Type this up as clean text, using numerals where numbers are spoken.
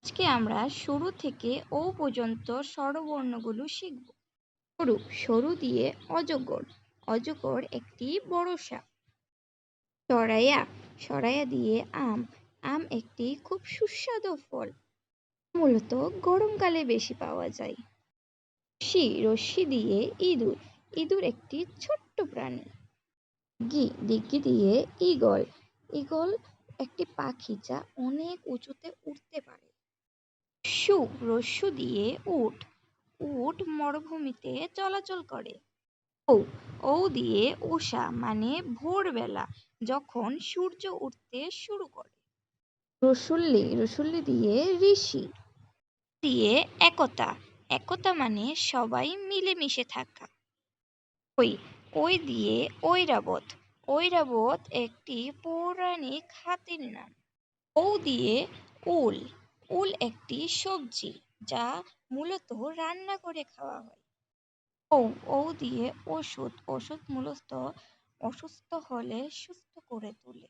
আজকে আমরা শুরু থেকে ও পর্যন্ত স্বরবর্ণগুলো শিখব। সরু সরু দিয়ে অজগর। অজগর একটি বড় সাপ। সরাইয়া সরাইয়া দিয়ে আম। আম একটি খুব সুস্বাদু ফল, মূলত গরমকালে বেশি পাওয়া যায়। রশ্মি রশ্মি দিয়ে ইঁদুর। ইঁদুর একটি ছোট্ট প্রাণী। দিঘি দিঘি দিয়ে ঈগল। ঈগল একটি পাখি যা অনেক উঁচুতে উঠতে পারে। রস্যু দিয়ে উট। উট মরুভূমিতে চলাচল করে। ও ও দিয়ে উষা মানে ভোরবেলা, যখন সূর্য উঠতে শুরু করে। রসুল্লি রসুল্লি দিয়ে ঋষি। দিয়ে একতা। একতা মানে সবাই মিলেমিশে থাকা। ওই ওই দিয়ে ঐরাবত। ঐরাবত একটি পৌরাণিক হাতির নাম। ও দিয়ে উল। উল একটি সবজি যা মূলত রান্না করে খাওয়া হয়। ও ও দিয়ে ওষুধ। ওষুধ মূলত অসুস্থ হলে সুস্থ করে তোলে।